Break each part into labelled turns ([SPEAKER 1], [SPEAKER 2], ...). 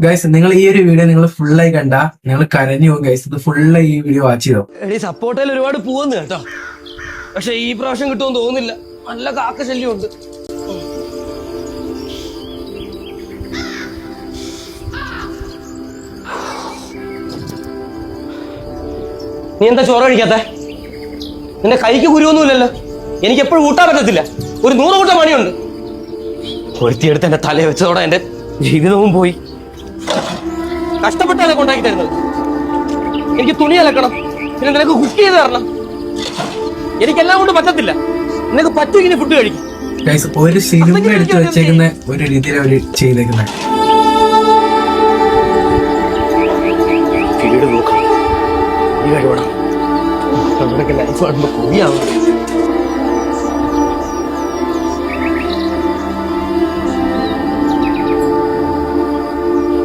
[SPEAKER 1] Guys നിങ്ങൾ ഈ ഒരു വീഡിയോ നിങ്ങൾ ഫുള്ളായി കണ്ട നിങ്ങൾ കരഞ്ഞു പോകും ഗൈസ്. ഇത് ഫുള്ളായി ഈ വീഡിയോ വാച്ച് ചെയ്തോ.
[SPEAKER 2] എടീ സപ്പോർട്ടിൽ ഒരുപാട് പോവുന്നു കേട്ടോ, പക്ഷെ ഈ പ്രാവശ്യം കിട്ടുമെന്ന് തോന്നുന്നില്ല. നല്ല കാക്ക ശല്യമുണ്ട്. നീ എന്താ ചോറ് കഴിക്കാത്ത? നിന്റെ കൈക്ക് കുരുവൊന്നുമില്ലല്ലോ. എനിക്ക് എപ്പോഴും കൂട്ടാൻ പറ്റത്തില്ല. ഒരു 100 കൂട്ടം പണിയുണ്ട്. ഒരുത്തിയെടുത്ത് എന്റെ തലയെ വെച്ചതോടെ എന്റെ ജീവിതവും പോയി. കഷ്ടപ്പെട്ടാണ് കൊണ്ടാക്കി തരുന്നത്. എനിക്ക് തുണി അലക്കണം, പിന്നെ നിനക്ക് കുക്ക് ചെയ്ത് തരണം. എനിക്കെല്ലാം കൊണ്ട് പറ്റത്തില്ല. നിനക്ക് പറ്റുമെങ്കിൽ ഫുഡ് കഴിക്കും.
[SPEAKER 1] ഒരു സിനിമ എടുത്ത് വെച്ചേക്കുന്ന ഒരു രീതിയിൽ അവര് ചെയ്തേക്കുന്നത്.
[SPEAKER 2] വീട് നോക്കാം, ഈ കഴിവണം. നമ്മുടെയൊക്കെ ലൈഫ് കാണുമ്പോ കൊതിയാവും.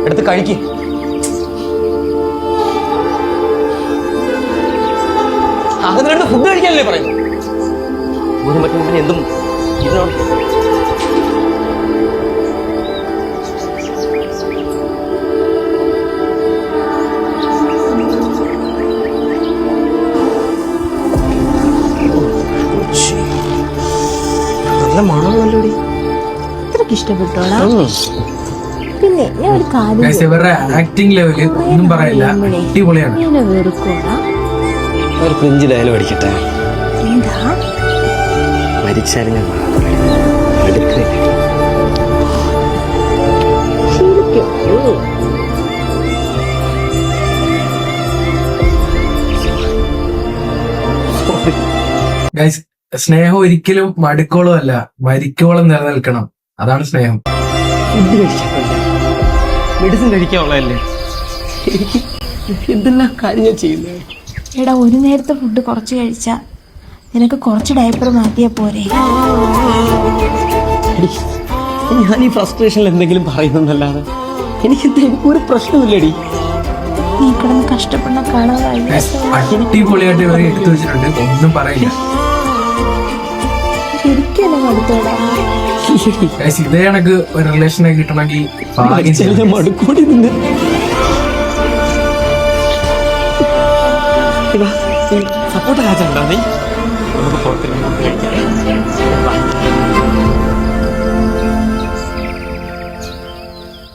[SPEAKER 2] എടുത്ത് കഴിക്ക്. അതിനോട് ഫുഡ് കഴിക്കാനല്ലേ പറയുന്നത്? ഒരു മറ്റും പിന്നെ എന്തും ഇതിനോട് നല്ല മണമല്ലോടി.
[SPEAKER 3] ഇത്രക്ക് ഇഷ്ടപ്പെട്ടോടാ. പിന്നെ ഞാൻ ഒരു കാര്യം
[SPEAKER 1] ഇവരുടെ ആക്ടിംഗ് ലെവല് ഒന്നും പറയില്ല, അടിപൊളിയാണ്.
[SPEAKER 3] ഇങ്ങനെ വെറുക്കോടാ.
[SPEAKER 2] ഒരു പിഞ്ച് ഡയലോഗ് അടിക്കട്ടെ.
[SPEAKER 3] എന്താ
[SPEAKER 2] മരിച്ചാലും ഞാൻ
[SPEAKER 1] ഗൈസ് സ്നേഹം ഒരിക്കലും മടുക്കോളം അല്ല, മരിക്കോളം നിലനിൽക്കണം. അതാണ് സ്നേഹം.
[SPEAKER 2] ഫുഡ് കഴിച്ചിട്ടുണ്ട്, മെഡിസിൻ കഴിക്കാനുള്ളതല്ലേ. എനിക്ക് എന്തെല്ലാം കാര്യം ഞാൻ ചെയ്യുന്നത്.
[SPEAKER 3] എടാ, ഒരു നേരത്തെ ഫുഡ് കുറച്ച് കഴിച്ചാ നിനക്ക് കുറച്ച് ഡയപ്പർ മാറ്റിയാ പോരെ?
[SPEAKER 2] ഞാൻ ഈ ഫ്രസ്ട്രേഷനിൽ എന്തെങ്കിലും പറയുന്നല്ലാതെ എനിക്ക് ഒരു പ്രശ്നമില്ലടി.
[SPEAKER 3] നീ കിടന്ന് കഷ്ടപ്പെടുന്ന കാണാതായി.
[SPEAKER 1] അടിപൊളിയായിട്ട് ഇവരെ എടുത്തു വെച്ചിട്ടുണ്ട്, ഒന്നും പറയില്ല.
[SPEAKER 3] ശരിക്കും എന്നെ മടുത്തോടാ.
[SPEAKER 1] ഇതേ കണക്ക് ഒരു റിലേഷനെ കിട്ടണമെങ്കിൽ
[SPEAKER 2] മടുക്കൂടി നിന്ന് സപ്പോർട്ട് കാച്ചുണ്ടോ നീ? നമുക്ക് പുറത്തില്ല.